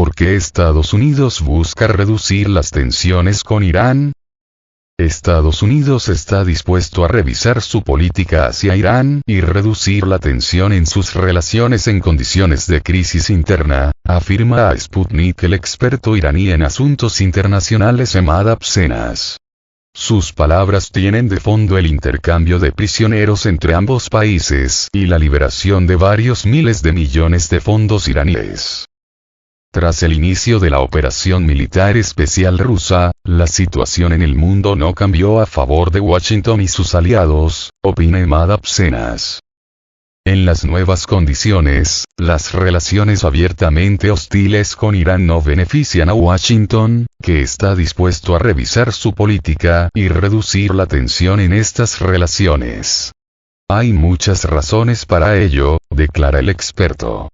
¿Por qué Estados Unidos busca reducir las tensiones con Irán? Estados Unidos está dispuesto a revisar su política hacia Irán y reducir la tensión en sus relaciones en condiciones de crisis interna, afirma a Sputnik el experto iraní en asuntos internacionales Emad Absenas. Sus palabras tienen de fondo el intercambio de prisioneros entre ambos países y la liberación de varios miles de millones de fondos iraníes. Tras el inicio de la operación militar especial rusa, la situación en el mundo no cambió a favor de Washington y sus aliados, opina Emad Absenas. En las nuevas condiciones, las relaciones abiertamente hostiles con Irán no benefician a Washington, que está dispuesto a revisar su política y reducir la tensión en estas relaciones. Hay muchas razones para ello, declara el experto.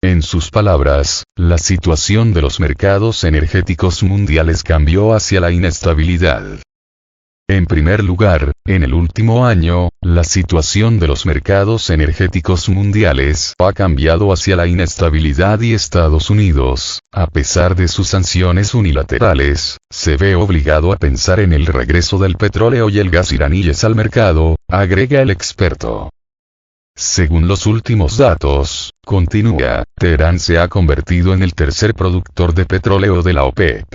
En sus palabras, la situación de los mercados energéticos mundiales cambió hacia la inestabilidad. En primer lugar, en el último año, la situación de los mercados energéticos mundiales ha cambiado hacia la inestabilidad y Estados Unidos, a pesar de sus sanciones unilaterales, se ve obligado a pensar en el regreso del petróleo y el gas iraníes al mercado, agrega el experto. Según los últimos datos, continúa, Teherán se ha convertido en el tercer productor de petróleo de la OPEP.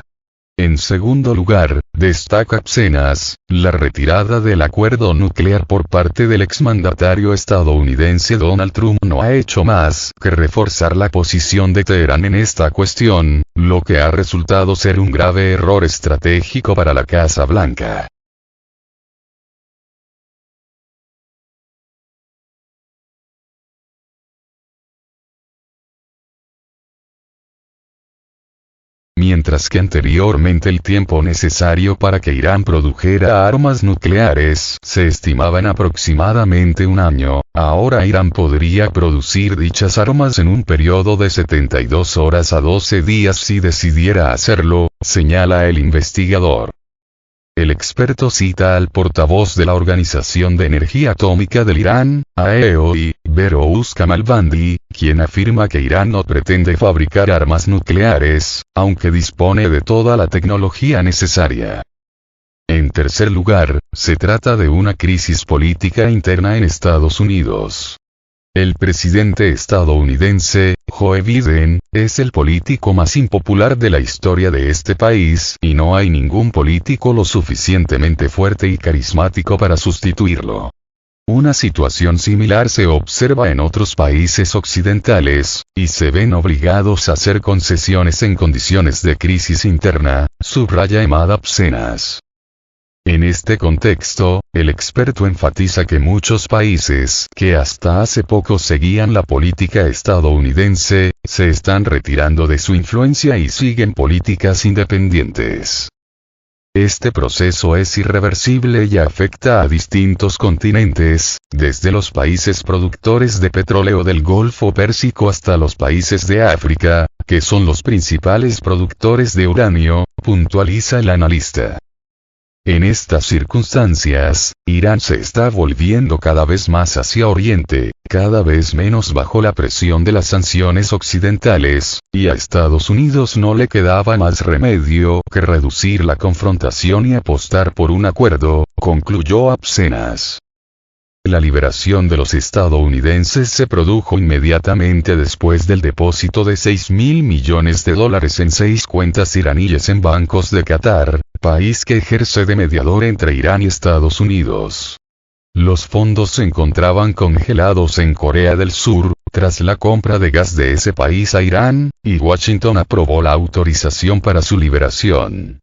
En segundo lugar, destaca Absenas, la retirada del acuerdo nuclear por parte del exmandatario estadounidense Donald Trump no ha hecho más que reforzar la posición de Teherán en esta cuestión, lo que ha resultado ser un grave error estratégico para la Casa Blanca. Mientras que anteriormente el tiempo necesario para que Irán produjera armas nucleares se estimaba en aproximadamente un año, ahora Irán podría producir dichas armas en un periodo de 72 horas a 12 días si decidiera hacerlo, señala el investigador. El experto cita al portavoz de la Organización de Energía Atómica del Irán, AEOI, Behrouz Kamalvandi, quien afirma que Irán no pretende fabricar armas nucleares, aunque dispone de toda la tecnología necesaria. En tercer lugar, se trata de una crisis política interna en Estados Unidos. El presidente estadounidense, Joe Biden, es el político más impopular de la historia de este país, y no hay ningún político lo suficientemente fuerte y carismático para sustituirlo. Una situación similar se observa en otros países occidentales, y se ven obligados a hacer concesiones en condiciones de crisis interna, subraya Emad Absenas. En este contexto, el experto enfatiza que muchos países que hasta hace poco seguían la política estadounidense, se están retirando de su influencia y siguen políticas independientes. Este proceso es irreversible y afecta a distintos continentes, desde los países productores de petróleo del Golfo Pérsico hasta los países de África, que son los principales productores de uranio, puntualiza el analista. En estas circunstancias, Irán se está volviendo cada vez más hacia Oriente, cada vez menos bajo la presión de las sanciones occidentales, y a Estados Unidos no le quedaba más remedio que reducir la confrontación y apostar por un acuerdo, concluyó Absenas. La liberación de los estadounidenses se produjo inmediatamente después del depósito de $6.000 millones en 6 cuentas iraníes en bancos de Qatar, país que ejerce de mediador entre Irán y Estados Unidos. Los fondos se encontraban congelados en Corea del Sur, tras la compra de gas de ese país a Irán, y Washington aprobó la autorización para su liberación.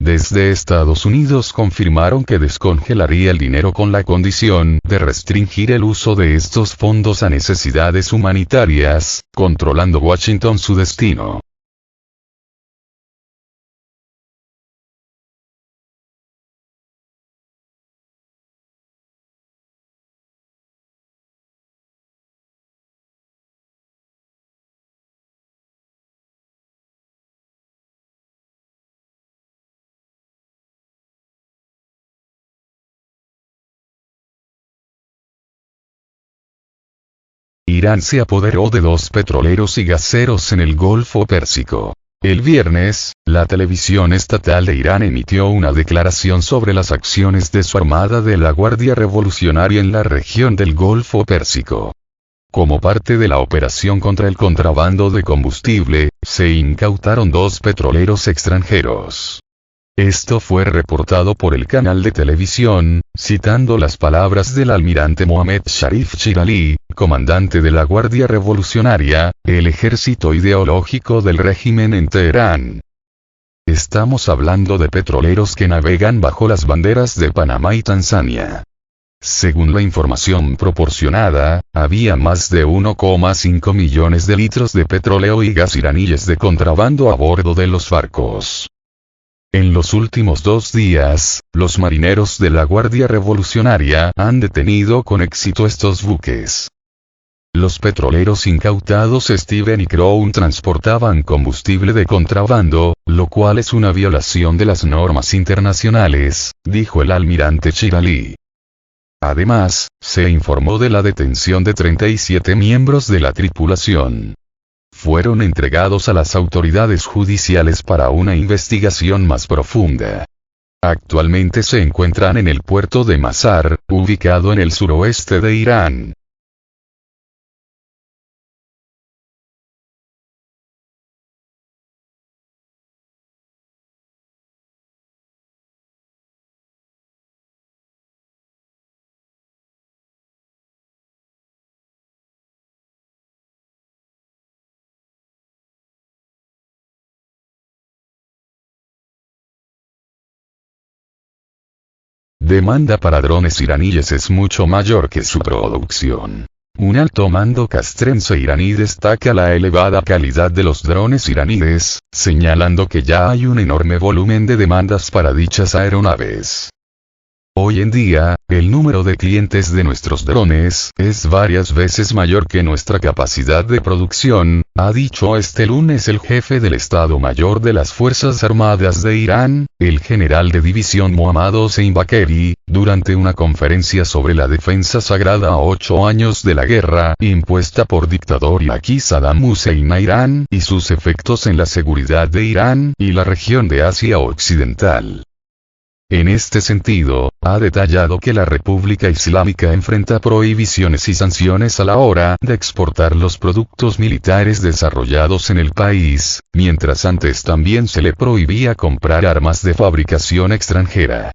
Desde Estados Unidos confirmaron que descongelaría el dinero con la condición de restringir el uso de estos fondos a necesidades humanitarias, controlando Washington su destino. Irán se apoderó de 2 petroleros y gaseros en el Golfo Pérsico. El viernes, la televisión estatal de Irán emitió una declaración sobre las acciones de su armada de la Guardia Revolucionaria en la región del Golfo Pérsico. Como parte de la operación contra el contrabando de combustible, se incautaron 2 petroleros extranjeros. Esto fue reportado por el canal de televisión, citando las palabras del almirante Mohammad Sharif Chirali, comandante de la Guardia Revolucionaria, el ejército ideológico del régimen en Teherán. Estamos hablando de petroleros que navegan bajo las banderas de Panamá y Tanzania. Según la información proporcionada, había más de 1,5 millones de litros de petróleo y gas iraníes de contrabando a bordo de los barcos. En los últimos 2 días, los marineros de la Guardia Revolucionaria han detenido con éxito estos buques. Los petroleros incautados Steven y Crown transportaban combustible de contrabando, lo cual es una violación de las normas internacionales, dijo el almirante Chirali. Además, se informó de la detención de 37 miembros de la tripulación. Fueron entregados a las autoridades judiciales para una investigación más profunda. Actualmente se encuentran en el puerto de Mazar, ubicado en el suroeste de Irán. Demanda para drones iraníes es mucho mayor que su producción. Un alto mando castrense iraní destaca la elevada calidad de los drones iraníes, señalando que ya hay un enorme volumen de demandas para dichas aeronaves. Hoy en día, el número de clientes de nuestros drones es varias veces mayor que nuestra capacidad de producción, ha dicho este lunes el jefe del Estado Mayor de las Fuerzas Armadas de Irán, el general de división Mohammad Hossein Bagheri, durante una conferencia sobre la defensa sagrada a 8 años de la guerra impuesta por dictador iraquí Saddam Hussein a Irán y sus efectos en la seguridad de Irán y la región de Asia Occidental. En este sentido, ha detallado que la República Islámica enfrenta prohibiciones y sanciones a la hora de exportar los productos militares desarrollados en el país, mientras antes también se le prohibía comprar armas de fabricación extranjera.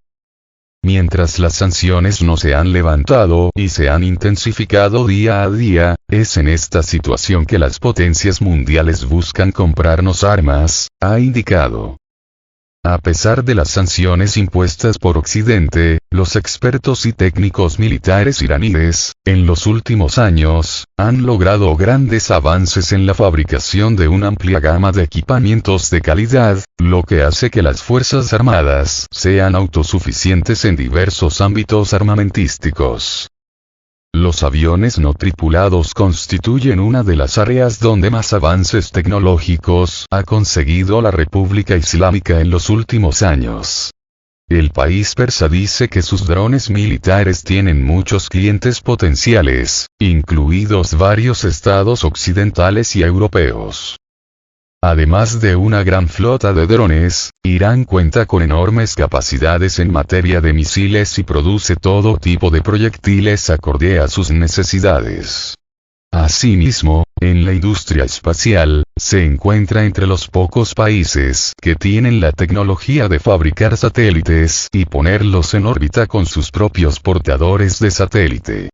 Mientras las sanciones no se han levantado y se han intensificado día a día, es en esta situación que las potencias mundiales buscan comprarnos armas, ha indicado. A pesar de las sanciones impuestas por Occidente, los expertos y técnicos militares iraníes, en los últimos años, han logrado grandes avances en la fabricación de una amplia gama de equipamientos de calidad, lo que hace que las Fuerzas Armadas sean autosuficientes en diversos ámbitos armamentísticos. Los aviones no tripulados constituyen una de las áreas donde más avances tecnológicos ha conseguido la República Islámica en los últimos años. El país persa dice que sus drones militares tienen muchos clientes potenciales, incluidos varios estados occidentales y europeos. Además de una gran flota de drones, Irán cuenta con enormes capacidades en materia de misiles y produce todo tipo de proyectiles acorde a sus necesidades. Asimismo, en la industria espacial, se encuentra entre los pocos países que tienen la tecnología de fabricar satélites y ponerlos en órbita con sus propios portadores de satélite.